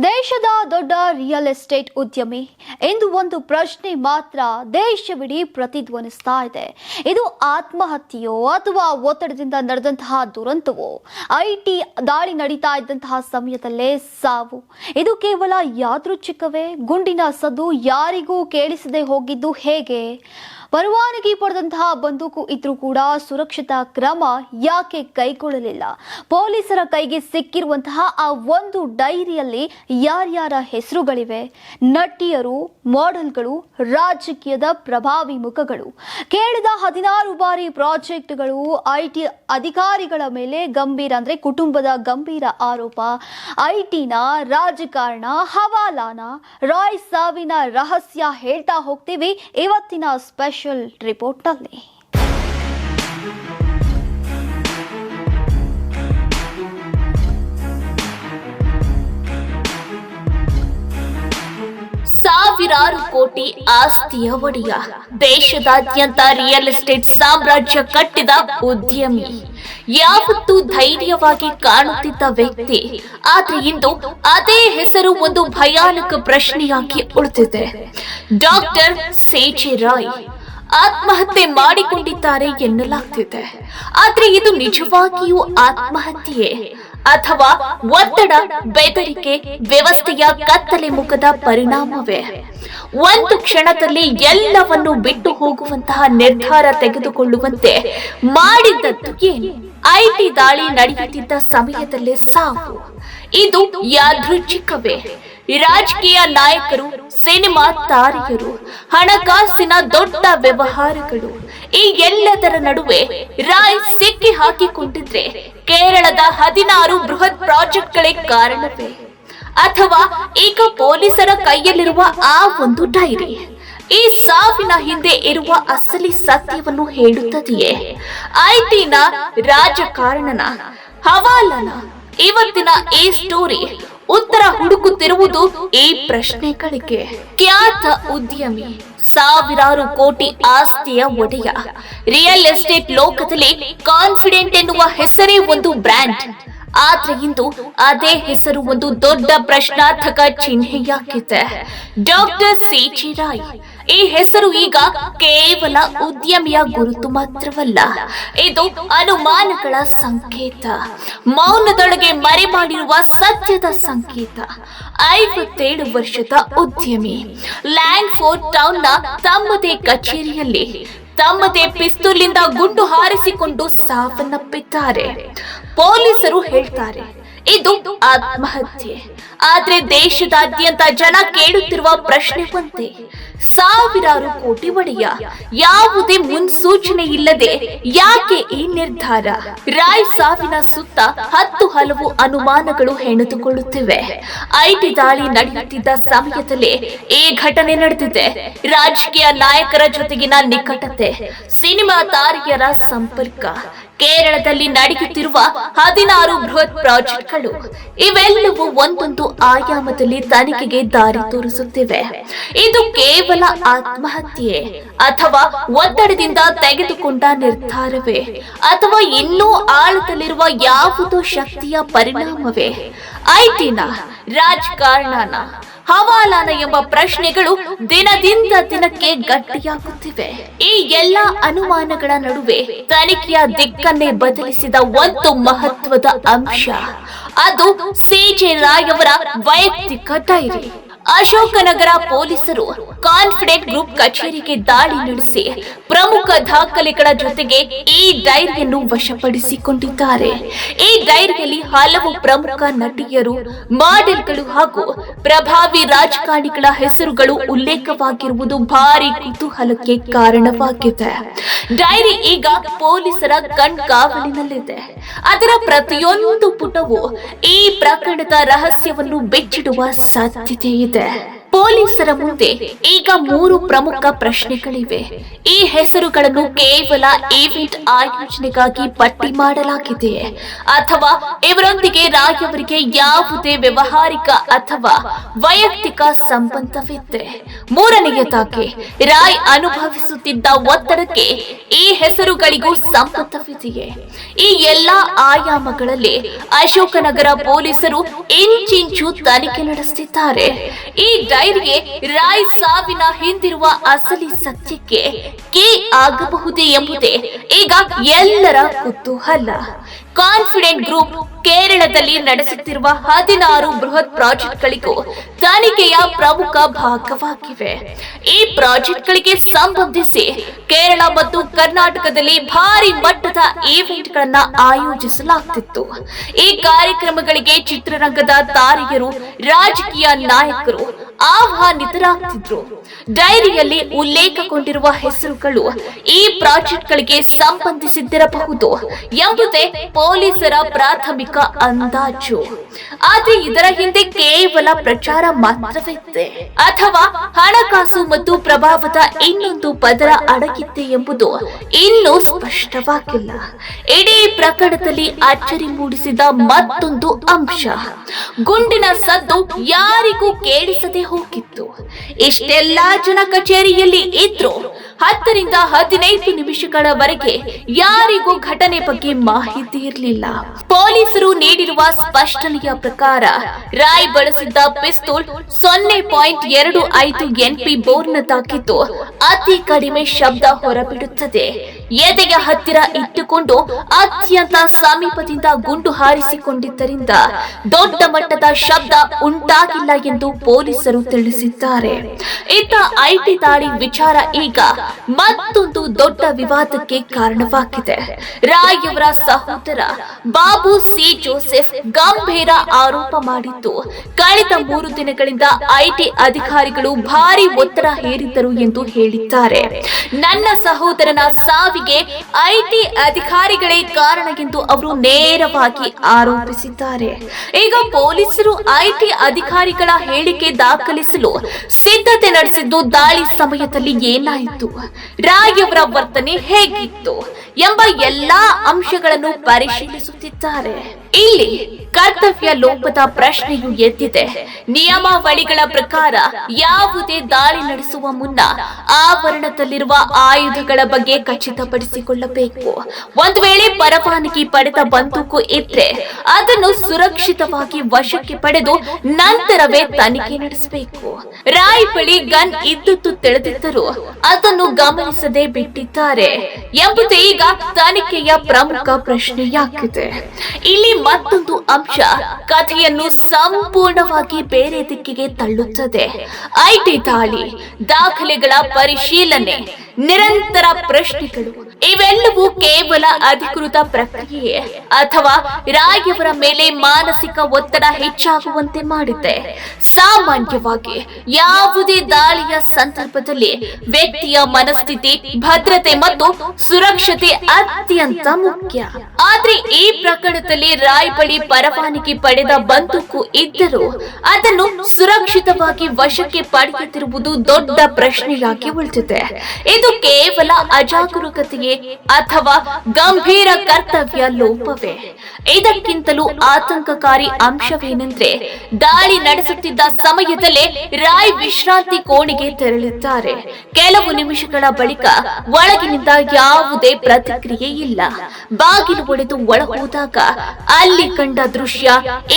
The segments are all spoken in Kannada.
ದೇಶದ ದೊಡ್ಡ ರಿಯಲ್ ಎಸ್ಟೇಟ್ ಉದ್ಯಮಿ ಎಂದು ಒಂದು ಪ್ರಶ್ನೆ ಮಾತ್ರ ದೇಶವಿಡೀ ಪ್ರತಿಧ್ವನಿಸ್ತಾ ಇದೆ. ಇದು ಆತ್ಮಹತ್ಯೆಯೋ ಅಥವಾ ಒತ್ತಡದಿಂದ ನಡೆದಂತಹ ದುರಂತವೋ? ಐಟಿ ದಾಳಿ ನಡೀತಾ ಇದ್ದಂತಹ ಸಮಯದಲ್ಲೇ ಸಾವು. ಇದು ಕೇವಲ ಯಾದೃಚ್ಛಿಕವೇ? ಗುಂಡಿನ ಸದ್ದು ಯಾರಿಗೂ ಕೇಳಿಸದೆ ಹೋಗಿದ್ದು ಹೇಗೆ? ಪರವಾನಗಿ ಪಡೆದಂತಹ ಬಂದೂಕು ಇದ್ರೂ ಕೂಡ ಸುರಕ್ಷತಾ ಕ್ರಮ ಯಾಕೆ ಕೈಗೊಳ್ಳಲಿಲ್ಲ? ಪೊಲೀಸರ ಕೈಗೆ ಸಿಕ್ಕಿರುವಂತಹ ಆ ಒಂದು ಡೈರಿಯಲ್ಲಿ ಯಾರ್ಯಾರ ಹೆಸರುಗಳಿವೆ? ನಟಿಯರು, ಮಾಡೆಲ್ಗಳು, ರಾಜಕೀಯದ ಪ್ರಭಾವಿ ಮುಖಗಳು. ಕೇಳಿದ 16 ಬಾರಿ ಪ್ರಾಜೆಕ್ಟ್ಗಳು. ಐಟಿ ಅಧಿಕಾರಿಗಳ ಮೇಲೆ ಕುಟುಂಬದ ಗಂಭೀರ ಆರೋಪ. ಐಟಿನ ರಾಜಕಾರಣ, ಹವಾಲಾನ, ರಾಯ್ ಸಾವಿನ ರಹಸ್ಯ ಹೇಳ್ತಾ ಹೋಗ್ತೀವಿ ಇವತ್ತಿನ ಸ್ಪೆಷಲ್ ರಿಪೋರ್ಟ್ನಲ್ಲಿ. ಸಾವಿರಾರು ಕೋಟಿ ಆಸ್ತಿಯ ಒಡೆಯ, ದೇಶದಾದ್ಯಂತ ರಿಯಲ್ ಎಸ್ಟೇಟ್ ಸಾಮ್ರಾಜ್ಯ ಕಟ್ಟಿದ ಉದ್ಯಮಿ, ಯಾವತ್ತೂ ಧೈರ್ಯವಾಗಿ ಕಾಣುತ್ತಿದ್ದ ವ್ಯಕ್ತಿ. ಆದ್ರೆ ಇಂದು ಅದೇ ಹೆಸರು ಒಂದು ಭಯಾನಕ ಪ್ರಶ್ನೆಯಾಗಿ ಉಳಿದಿದೆ. ಡಾಕ್ಟರ್ ಸಿ.ಜೆ. ರಾಯ್ ಆತ್ಮಹತ್ಯೆ ಮಾಡಿಕೊಂಡಿದ್ದಾರೆ ಎನ್ನಲಾಗ್ತಿದೆ. ಆದ್ರೆ ಇದು ನಿಜವಾಗಿಯೂ ಆತ್ಮಹತ್ಯೆ ಅಥವಾ ಒತ್ತಡ, ಬೆದರಿಕೆ, ವ್ಯವಸ್ಥೆಯ ಕತ್ತಲೆ ಮುಖದ ಪರಿಣಾಮವೇ? ಒಂದು ಕ್ಷಣದಲ್ಲಿ ಎಲ್ಲವನ್ನು ಬಿಟ್ಟು ಹೋಗುವಂತಹ ನಿರ್ಧಾರ ತೆಗೆದುಕೊಳ್ಳುವಂತೆ ಮಾಡಿದ್ದದ್ದು ಏನು? ಐಟಿ ದಾಳಿ ನಡೆಯುತ್ತಿದ್ದ ಸಮಯದಲ್ಲೇ ಸಾವು. ಇದು ಯಾದೃಚ್ಛಿಕವೇ? ರಾಜಕೀಯ ನಾಯಕರು, ಸಿನಿಮಾ ತಾರೆಯರು, ಹಣಕಾಸಿನ ದೊಡ್ಡ ವ್ಯವಹಾರಗಳು, ಈ ಎಲ್ಲದರ ನಡುವೆ ರಾಯ್ ಸಿಕ್ಕಿ ಹಾಕಿಕೊಂಡಿದ್ರೆ ಕೇರಳದ 16 ಬೃಹತ್ ಪ್ರಾಜೆಕ್ಟ್ಗಳೇ ಕಾರಣವೇ? ಅಥವಾ ಈಗ ಪೊಲೀಸರ ಕೈಯಲ್ಲಿರುವ ಆ ಒಂದು ಡೈರಿ ಈ ಸಾವಿನ ಹಿಂದೆ ಇರುವ ಅಸಲಿ ಸತ್ಯವನ್ನು ಹೇಳುತ್ತದೆಯೇ? ಐಟಿನ ರಾಜಕಾರಣನ, ಹವಾಲನ? ಇವತ್ತಿನ ಈ ಸ್ಟೋರಿ ಉತ್ತರ ಹುಡುಕುತ್ತಿರುವುದು ಈ ಪ್ರಶ್ನೆಗಳಿಗೆ. ಖ್ಯಾತ ಉದ್ಯಮಿ, ಸಾವಿರಾರು ಕೋಟಿ ಆಸ್ತಿಯ ಒಡೆಯ, ರಿಯಲ್ ಎಸ್ಟೇಟ್ ಲೋಕದಲ್ಲಿ ಕಾನ್ಫಿಡೆಂಟ್ ಎನ್ನುವ ಹೆಸರೇ ಒಂದು ಬ್ರ್ಯಾಂಡ್. ಆದ್ರೆ ಇಂದು ಅದೇ ಹೆಸರು ಒಂದು ದೊಡ್ಡ ಪ್ರಶ್ನಾರ್ಥಕ ಚಿಹ್ನೆಯಾಗಿದೆ. ಡಾಕ್ಟರ್ ಸಿ.ಜೆ. ರಾಯ್ ಈ ಹೆಸರು ಈಗ ಕೇವಲ ಉದ್ಯಮಿಯ ಗುರುತು ಮಾತ್ರವಲ್ಲ, ಇದು ಅನುಮಾನಗಳ ಸಂಕೇತ, ಮೌನದೊಳಗೆ ಮರೆ ಮಾಡಿರುವ ಸತ್ಯದ ಸಂಕೇತ. 57 ವರ್ಷದ ಉದ್ಯಮಿ, ಲ್ಯಾಂಗ್ಫೋರ್ಡ್ ಟೌನ್ನ ತಮ್ಮದೇ ಕಚೇರಿಯಲ್ಲಿ ತಮ್ಮದೇ ಪಿಸ್ತೂಲಿಂದ ಗುಂಡು ಹಾರಿಸಿಕೊಂಡು ಸಾವನ್ನಪ್ಪಿದ್ದಾರೆ. ಪೊಲೀಸರು ಹೇಳ್ತಾರೆ ಇದು ಆತ್ಮಹತ್ಯೆ. ಆದ್ರೆ ದೇಶದಾದ್ಯಂತ ಜನ ಕೇಳುತ್ತಿರುವ ಪ್ರಶ್ನೆ ಒಂದೇ: ಸಾವಿರಾರು ಕೋಟಿ ಒಡೆಯ, ಯಾವುದೇ ಮುನ್ಸೂಚನೆ ಇಲ್ಲದೆ ಯಾಕೆ ಈ ನಿರ್ಧಾರ? ರಾಯ್ ಸಾವಿನ ಸುತ್ತ 10 ಹಲವು ಅನುಮಾನಗಳು ಹೆಣೆದುಕೊಳ್ಳುತ್ತಿವೆ. ಐಟಿ ದಾಳಿ ನಡೆಯುತ್ತಿದ್ದ ಸಮಯದಲ್ಲೇ ಈ ಘಟನೆ ನಡೆದಿದೆ. ರಾಜಕೀಯ ನಾಯಕರ ಜೊತೆಗಿನ ನಿಕಟತೆ, ಸಿನಿಮಾ ತಾರೆಯರ ಸಂಪರ್ಕ, ಕೇರಳದಲ್ಲಿ ನಡೆಯುತ್ತಿರುವ 16 ಬೃಹತ್ ಪ್ರಾಜೆಕ್ಟ್ಗಳು, ಇವೆಲ್ಲವೂ ಒಂದೊಂದು ಆಯಾಮದಲ್ಲಿ ತನಿಖೆಗೆ ದಾರಿ ತೋರಿಸುತ್ತಿವೆ. ಇದು ಕೇವಲ ಆತ್ಮಹತ್ಯೆ ಅಥವಾ ಒತ್ತಡದಿಂದ ತೆಗೆದುಕೊಂಡ ನಿರ್ಧಾರವೇ? ಅಥವಾ ಇನ್ನೂ ಆಳದಲ್ಲಿರುವ ಯಾವುದೋ ಶಕ್ತಿಯ ಪರಿಣಾಮವೇ? ಐಟಿನ, ರಾಜಕಾರಣನ, ಹವಾಲಾನ ಎಂಬ ಪ್ರಶ್ನೆಗಳು ದಿನದಿಂದ ದಿನಕ್ಕೆ ಗಟ್ಟಿಯಾಗುತ್ತಿವೆ. ಈ ಎಲ್ಲ ಅನುಮಾನಗಳ ನಡುವೆ ತನಿಖೆಯ ದಿಕ್ಕನ್ನೇ ಬದಲಿಸಿದ ಒಂದು ಮಹತ್ವದ ಅಂಶ, ಅದು ಸಿ.ಜೆ. ರಾಯ್ ಅವರ ವೈಯಕ್ತಿಕ ಡೈರಿ. ಅಶೋಕನಗರ ಪೊಲೀಸರು ಕಾನ್ಫಿಡೆಂಟ್ ಗ್ರೂಪ್ ಕಚೇರಿಗೆ ದಾಳಿ ನಡೆಸಿ ಪ್ರಮುಖ ದಾಖಲೆಗಳ ಜೊತೆಗೆ ಈ ಡೈರಿಯನ್ನು ವಶಪಡಿಸಿಕೊಂಡಿದ್ದಾರೆ. ಈ ಡೈರಿಯಲ್ಲಿ ಹಲವು ಪ್ರಮುಖ ನಟಿಯರು, ಮಾಡೆಲ್ಗಳು ಹಾಗೂ ಪ್ರಭಾವಿ ರಾಜಕಾರಣಿಗಳ ಹೆಸರುಗಳು ಉಲ್ಲೇಖವಾಗಿರುವುದು ಭಾರಿ ಕುತೂಹಲಕ್ಕೆ ಕಾರಣವಾಗಿದೆ. ಡೈರಿ ಈಗ ಪೊಲೀಸರ ಕಣ್ಗಾವಲಿನಲ್ಲಿದೆ. ಅದರ ಪ್ರತಿಯೊಂದು ಪುಟವೂ ಈ ಪ್ರಕರಣದ ರಹಸ್ಯವನ್ನು ಬಿಚ್ಚಿಡುವ ಸಾಧ್ಯತೆ ಇದೆ. ಪೊಲೀಸರ ಮುಂದೆ ಈಗ 3 ಪ್ರಮುಖ ಪ್ರಶ್ನೆಗಳಿವೆ. ಈ ಹೆಸರುಗಳನ್ನು ಕೇವಲ ಈವೆಂಟ್ ಆಯೋಜನೆಗಾಗಿ ಪಟ್ಟಿ ಮಾಡಲಾಗಿದೆಯೇ ಅಥವಾ ಇವರೊಂದಿಗೆ ರಾಯ್ ಅವರಿಗೆ ಯಾವುದೇ ವ್ಯವಹಾರಿಕ ಅಥವಾ ವೈಯಕ್ತಿಕ ಸಂಬಂಧವಿದೆ? ಮೂರನೆಯದಾಗಿ, ರಾಯ್ ಅನುಭವಿಸುತ್ತಿದ್ದ ಒತ್ತಡಕ್ಕೆ ಈ ಹೆಸರುಗಳಿಗೂ ಸಂಬಂಧವಿದೆಯೇ? ಈ ಎಲ್ಲಾ ಆಯಾಮಗಳಲ್ಲಿ ಅಶೋಕನಗರ ಪೊಲೀಸರು ಇಂಚಿಂಚು ತನಿಖೆ ನಡೆಸುತ್ತಿದ್ದಾರೆ. ಈ ಡೈರಿಗೆ ರಾಯ್ ಸಾವಿನ ಹಿಂದಿರುವ ಅಸಲಿ ಸತ್ಯಕ್ಕೆ ಕೀ ಆಗಬಹುದೇ ಎಂಬುದೇ ಈಗ ಎಲ್ಲರ ಕುತೂಹಲ. ಕಾನ್ಫಿಡೆಂಟ್ ಗ್ರೂಪ್ ಕೇರಳದಲ್ಲಿ ನಡೆಸುತ್ತಿರುವ 16 ಬೃಹತ್ ಪ್ರಾಜೆಕ್ಟ್ಗಳಿಗೂ ತನಿಖೆಯ ಪ್ರಮುಖ ಭಾಗವಾಗಿವೆ. ಈ ಪ್ರಾಜೆಕ್ಟ್ಗಳಿಗೆ ಸಂಬಂಧಿಸಿ ಕೇರಳ ಮತ್ತು ಕರ್ನಾಟಕದಲ್ಲಿ ಭಾರಿ ಮಟ್ಟದ ಈವೆಂಟ್ಗಳನ್ನ ಆಯೋಜಿಸಲಾಗುತ್ತಿತ್ತು. ಈ ಕಾರ್ಯಕ್ರಮಗಳಿಗೆ ಚಿತ್ರರಂಗದ ತಾರೆಯರು, ರಾಜಕೀಯ ನಾಯಕರು ಆಹ್ವಾನಿತರಾಗ್ತಿದ್ರು. ಡೈರಿಯಲ್ಲಿ ಉಲ್ಲೇಖಗೊಂಡಿರುವ ಹೆಸರುಗಳು ಈ ಪ್ರಾಜೆಕ್ಟ್ಗಳಿಗೆ ಸಂಬಂಧಿಸಿದ್ದಿರಬಹುದು ಎಂಬುದೇ ಪೊಲೀಸರ ಪ್ರಾಥಮಿಕ ಅಂದಾಜು. ಆದರೆ ಇದರ ಹಿಂದೆ ಕೇವಲ ಪ್ರಚಾರ ಮಾತ್ರವಿದೆ ಅಥವಾ ಹಣಕಾಸು ಮತ್ತು ಪ್ರಭಾವದ ಇನ್ನೊಂದು ಪದರ ಅಡಗಿತ್ತೆ ಎಂಬುದು ಇನ್ನೂ ಸ್ಪಷ್ಟವಾಗಿಲ್ಲ. ಇಡೀ ಪ್ರಕರಣದಲ್ಲಿ ಅಚ್ಚರಿ ಮೂಡಿಸಿದ ಮತ್ತೊಂದು ಅಂಶ, ಗುಂಡಿನ ಸದ್ದು ಯಾರಿಗೂ ಕೇಳಿಸದೆ ಹೋಗಿತ್ತು. ಇಷ್ಟೆಲ್ಲಾ ಜನ ಕಚೇರಿಯಲ್ಲಿ ಇದ್ರು 10 ರಿಂದ 15 ನಿಮಿಷಗಳವರೆಗೆ ಯಾರಿಗೂ ಘಟನೆ ಬಗ್ಗೆ ಮಾಹಿತಿ ಇರಲಿಲ್ಲ. ಪೊಲೀಸರು ನೀಡಿರುವ ಸ್ಪಷ್ಟನೆಯ ಪ್ರಕಾರ ರಾಯ್ ಬಳಸಿದ್ದ ಪಿಸ್ತೂಲ್ 0.25 NP ಬೋರ್ನದ್ದಾಗಿದ್ದು ಅತಿ ಕಡಿಮೆ ಶಬ್ದ ಹೊರಬಿಡುತ್ತದೆ. ಎದೆಯ ಹತ್ತಿರ ಇಟ್ಟುಕೊಂಡು ಅತ್ಯಂತ ಸಮೀಪದಿಂದ ಗುಂಡು ಹಾರಿಸಿಕೊಂಡಿದ್ದರಿಂದ ದೊಡ್ಡ ಮಟ್ಟದ ಶಬ್ದ ಉಂಟಾಗಿಲ್ಲ ಎಂದು ಪೊಲೀಸರು ತಿಳಿಸಿದ್ದಾರೆ. ಇತ್ತ ಐಟಿ ದಾಳಿ ವಿಚಾರ ಈಗ ಮತ್ತೊಂದು ದೊಡ್ಡ ವಿವಾದಕ್ಕೆ ಕಾರಣವಾಗಿದೆ. ರಾಯ್ ಅವರ ಸಹೋದರ ಬಾಬು ಸಿ ಜೋಸೆಫ್ ಗಂಭೀರ ಆರೋಪ ಮಾಡಿದ್ದು, ಕಳೆದ 3 ದಿನಗಳಿಂದ ಐಟಿ ಅಧಿಕಾರಿಗಳು ಭಾರಿ ಒತ್ತಡ ಹೇರಿದ್ದರು ಎಂದು ಹೇಳಿದ್ದಾರೆ. ನನ್ನ ಸಹೋದರನ ಸಾವಿಗೆ ಐಟಿ ಅಧಿಕಾರಿಗಳೇ ಕಾರಣ ಎಂದು ಅವರು ನೇರವಾಗಿ ಆರೋಪಿಸಿದ್ದಾರೆ. ಈಗ ಪೊಲೀಸರು ಐಟಿ ಅಧಿಕಾರಿಗಳ ಹೇಳಿಕೆ ದಾಖಲಿಸಲು ಸಿದ್ಧತೆ ನಡೆಸಿದ್ದು ದಾಳಿ ಸಮಯದಲ್ಲಿ ಏನಾಯಿತು, ರಾಯ್ ಅವರ ವರ್ತನೆ ಹೇಗಿತ್ತು ಎಂಬ ಎಲ್ಲಾ ಅಂಶಗಳನ್ನು ಪರಿಶೀಲಿಸುತ್ತಿದ್ದಾರೆ. ಇಲ್ಲಿ ಕರ್ತವ್ಯ ಲೋಪದ ಪ್ರಶ್ನೆಯು ಎದ್ದಿದೆ. ನಿಯಮಾವಳಿಗಳ ಪ್ರಕಾರ ಯಾವುದೇ ದಾಳಿ ನಡೆಸುವ ಮುನ್ನ ಆವರಣದಲ್ಲಿರುವ ಆಯುಧಗಳ ಬಗ್ಗೆ ಖಚಿತಪಡಿಸಿಕೊಳ್ಳಬೇಕು. ಒಂದು ವೇಳೆ ಪರವಾನಗಿ ಪಡೆದ ಬಂದೂಕು ಇದ್ರೆ ಅದನ್ನು ಸುರಕ್ಷಿತವಾಗಿ ವಶಕ್ಕೆ ಪಡೆದು ನಂತರವೇ ತನಿಖೆ ನಡೆಸಬೇಕು. ರಾಯ್ ಬಳಿ ಗನ್ ಇದ್ದುತ್ತು ತಿಳಿದಿದ್ದರೂ ಅದನ್ನು ಗಮನಿಸದೆ ಬಿಟ್ಟಿದ್ದಾರೆ ಎಂಬುದೇ ಈಗ ತನಿಖೆಯ ಪ್ರಮುಖ ಪ್ರಶ್ನೆಯಾಗಿದೆ. ಇಲ್ಲಿ ಮತ್ತೊಂದು ಅಂಶ ಕಥೆಯನ್ನು ಸಂಪೂರ್ಣವಾಗಿ ಬೇರೆ ದಿಕ್ಕಿಗೆ ತಳ್ಳುತ್ತದೆ. ಐಟಿ ದಾಳಿ, ದಾಖಲೆಗಳ ಪರಿಶೀಲನೆ, ನಿರಂತರ ಪ್ರಶ್ನೆಗಳು ಇವೆಲ್ಲವೂ ಕೇವಲ ಅಧಿಕೃತ ಪ್ರಕ್ರಿಯೆ ಅಥವಾ ರಾಯ್ ಅವರ ಮೇಲೆ ಮಾನಸಿಕ ಒತ್ತಡ ಹೆಚ್ಚಾಗುವಂತೆ ಮಾಡಿದೆ. ಸಾಮಾನ್ಯವಾಗಿ ಯಾವುದೇ ದಾಳಿಯ ಸಂದರ್ಭದಲ್ಲಿ ವ್ಯಕ್ತಿಯ ಮನಸ್ಥಿತಿ, ಭದ್ರತೆ ಮತ್ತು ಸುರಕ್ಷತೆ ಅತ್ಯಂತ ಮುಖ್ಯ. ಆದ್ರೆ ಈ ಪ್ರಕರಣದಲ್ಲಿ ರಾಯ್ ಬಳಿ ಪರವಾನಗಿ ಪಡೆದ ಬಂದೂಕು ಇದ್ದರೂ ಅದನ್ನು ಸುರಕ್ಷಿತವಾಗಿ ವಶಕ್ಕೆ ಪಡೆಯುತ್ತಿರುವುದು ದೊಡ್ಡ ಪ್ರಶ್ನೆಯಾಗಿ ಉಳಿದಿದೆ. ಇದು ಕೇವಲ ಅಜಾಗರೂಕತೆಯೇ ಅಥವಾ ಗಂಭೀರ ಕರ್ತವ್ಯ ಲೋಪವೇ? ಇದಕ್ಕಿಂತಲೂ ಆತಂಕಕಾರಿ ಅಂಶವೇನೆಂದ್ರೆ, ದಾಳಿ ನಡೆಸುತ್ತಿದ್ದ ಸಮಯದಲ್ಲೇ ರಾಯ್ ವಿಶ್ರಾಂತಿ ಕೋಣೆಗೆ ತೆರಳಿದ್ದಾರೆ. ಕೆಲವು ನಿಮಿಷಗಳ ಬಳಿಕ ಒಳಗಿನಿಂದ ಯಾವುದೇ ಪ್ರತಿಕ್ರಿಯೆ ಇಲ್ಲ. ಬಾಗಿಲು ಒಡೆದು ಒಳ ಹೋದಾಗ ಅಲ್ಲಿ ಕಂಡ ದೃಶ್ಯ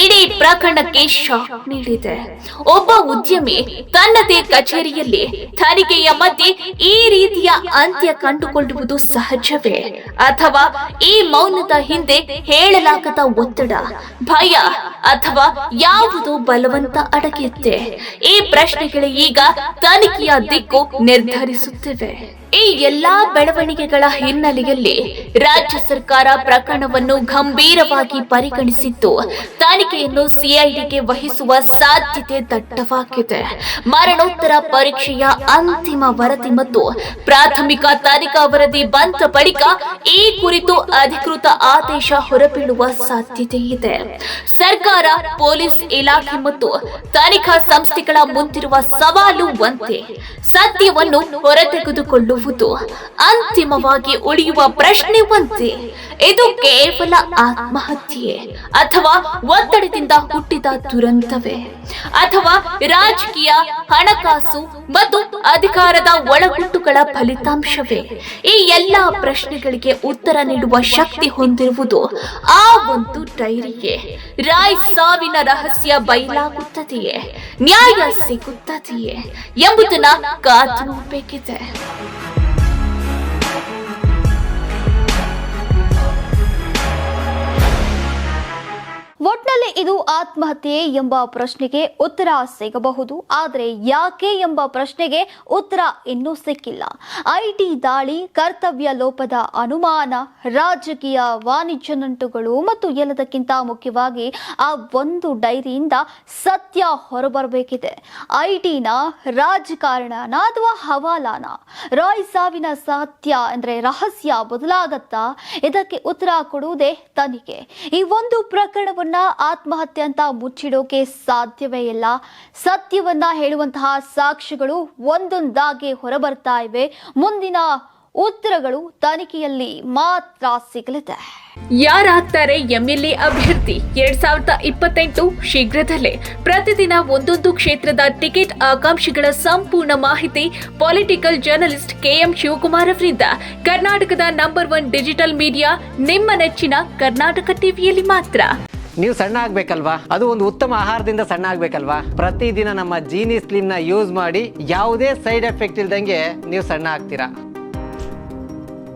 ಇಡೀ ಪ್ರಕರಣಕ್ಕೆ ಶಾಕ್ ನೀಡಿದೆ. ಒಬ್ಬ ಉದ್ಯಮಿ ತನ್ನದೇ ಕಚೇರಿಯಲ್ಲಿ ತನಿಖೆಯ ಮಧ್ಯೆ ಈ ರೀತಿಯ ಅಂತ್ಯ ಕಂಡುಕೊಳ್ಳುವುದು ಸಹಜವೇ ಅಥವಾ ಈ ಮೌನದ ಹಿಂದೆ ಹೇಳಲಾಗದ ಒತ್ತಡ, ಭಯ ಅಥವಾ ಯಾವುದೋ ಬಲವಂತ ಅಡಗಿತ್ತೆ? ಈ ಪ್ರಶ್ನೆಗಳೇ ಈಗ ತನಿಖೆಯ ದಿಕ್ಕು ನಿರ್ಧರಿಸುತ್ತಿವೆ. ಈ ಎಲ್ಲಾ ಬೆಳವಣಿಗೆಗಳ ಹಿನ್ನೆಲೆಯಲ್ಲಿ ರಾಜ್ಯ ಸರ್ಕಾರ ಪ್ರಕರಣವನ್ನು ಗಂಭೀರವಾಗಿ ಪರಿಗಣಿಸಿದ್ದು ತನಿಖೆಯನ್ನು ಸಿಐಡಿಗೆ ವಹಿಸುವ ಸಾಧ್ಯತೆ ದಟ್ಟವಾಗಿದೆ. ಮರಣೋತ್ತರ ಪರೀಕ್ಷೆಯ ಅಂತಿಮ ವರದಿ ಮತ್ತು ಪ್ರಾಥಮಿಕ ತನಿಖಾ ವರದಿ ಬಂದ ಬಳಿಕ ಈ ಕುರಿತು ಅಧಿಕೃತ ಆದೇಶ ಹೊರಬೀಳುವ ಸಾಧ್ಯತೆ ಇದೆ. ಸರ್ಕಾರ, ಪೊಲೀಸ್ ಇಲಾಖೆ ಮತ್ತು ತನಿಖಾ ಸಂಸ್ಥೆಗಳ ಮುಂದಿರುವ ಸವಾಲು ಒಂದೇ: ಸತ್ಯವನ್ನು ಹೊರತೆಗೆದುಕೊಳ್ಳುವುದು. ಅಂತಿಮವಾಗಿ ಉಳಿಯುವ ಪ್ರಶ್ನೆ ಒಂದೇ: ಇದು ಕೇವಲ ಆತ್ಮಹತ್ಯೆ ಅಥವಾ ಒತ್ತಡದಿಂದ ಹುಟ್ಟಿದ ದುರಂತವೇ, ಅಥವಾ ರಾಜಕೀಯ, ಹಣಕಾಸು ಮತ್ತು ಅಧಿಕಾರದ ಒಳಗುಟ್ಟುಗಳ ಫಲಿತಾಂಶವೇ? ಈ ಎಲ್ಲಾ ಪ್ರಶ್ನೆಗಳಿಗೆ ಉತ್ತರ ನೀಡುವ ಶಕ್ತಿ ಹೊಂದಿರುವುದು ಆ ಒಂದು ಡೈರಿಗೆ. ರಾಯ್ ಸಾವಿನ ರಹಸ್ಯ ಬಯಲಾಗುತ್ತದೆಯೇ, ನ್ಯಾಯ ಸಿಗುತ್ತದೆಯೇ ಎಂಬುದನ್ನ ಕಾದು ನೋಡಬೇಕಿದೆ. ಒಟ್ನಲ್ಲಿ ಇದು ಆತ್ಮಹತ್ಯೆ ಎಂಬ ಪ್ರಶ್ನೆಗೆ ಉತ್ತರ ಸಿಗಬಹುದು, ಆದರೆ ಯಾಕೆ ಎಂಬ ಪ್ರಶ್ನೆಗೆ ಉತ್ತರ ಇನ್ನೂ ಸಿಕ್ಕಿಲ್ಲ. ಐಟಿ ದಾಳಿ, ಕರ್ತವ್ಯ ಲೋಪದ ಅನುಮಾನ, ರಾಜಕೀಯ, ವಾಣಿಜ್ಯ ನಂಟುಗಳು ಮತ್ತು ಎಲ್ಲದಕ್ಕಿಂತ ಮುಖ್ಯವಾಗಿ ಆ ಒಂದು ಡೈರಿಯಿಂದ ಸತ್ಯ ಹೊರಬರಬೇಕಿದೆ. ಐಟಿನ, ರಾಜಕಾರಣನ ಅಥವಾ ಹವಾಲಾನ? ರಾಯ್ ಸಾವಿನ ಸತ್ಯ ಅಂದ್ರೆ ರಹಸ್ಯ ಬದಲಾಗತ್ತಾ? ಇದಕ್ಕೆ ಉತ್ತರ ಕೊಡುವುದೇ ತನಿಖೆ. ಈ ಒಂದು ಪ್ರಕರಣವನ್ನು ಆತ್ಮಹತ್ಯೆ ಅಂತ ಮುಚ್ಚಿಡೋಕೆ ಸಾಧ್ಯವೇ ಇಲ್ಲ. ಸತ್ಯವನ್ನ ಹೇಳುವಂತಹ ಸಾಕ್ಷ್ಯಗಳು ಒಂದೊಂದಾಗಿ ಹೊರಬರ್ತಾ ಇವೆ. ಮುಂದಿನ ಉತ್ತರಗಳು ತನಿಖೆಯಲ್ಲಿ ಮಾತ್ರ ಸಿಗಲಿದೆ. ಯಾರಾಗ್ತಾರೆ ಎಂಎಲ್ಎ ಅಭ್ಯರ್ಥಿ 2028 ಶೀಘ್ರದಲ್ಲೇ. ಪ್ರತಿದಿನ ಒಂದೊಂದು ಕ್ಷೇತ್ರದ ಟಿಕೆಟ್ ಆಕಾಂಕ್ಷಿಗಳ ಸಂಪೂರ್ಣ ಮಾಹಿತಿ ಪೊಲಿಟಿಕಲ್ ಜರ್ನಲಿಸ್ಟ್ KM ಶಿವಕುಮಾರ್ ಅವರಿಂದ. ಕರ್ನಾಟಕದ ನಂಬರ್ 1 ಡಿಜಿಟಲ್ ಮೀಡಿಯಾ ನಿಮ್ಮ ನೆಚ್ಚಿನ ಕರ್ನಾಟಕ ಟಿವಿಯಲ್ಲಿ ಮಾತ್ರ. ನೀವು ಸಣ್ಣ ಆಗ್ಬೇಕಲ್ವಾ? ಅದು ಒಂದು ಉತ್ತಮ ಆಹಾರದಿಂದ ಸಣ್ಣ ಆಗ್ಬೇಕಲ್ವಾ? ಪ್ರತಿದಿನ ನಮ್ಮ ಜೀನಿ ಸ್ಲಿಮ್ ನ ಯೂಸ್ ಮಾಡಿ ಯಾವುದೇ ಸೈಡ್ ಎಫೆಕ್ಟ್ ಇಲ್ದಂಗೆ ನೀವು ಸಣ್ಣ ಆಗ್ತೀರಾ.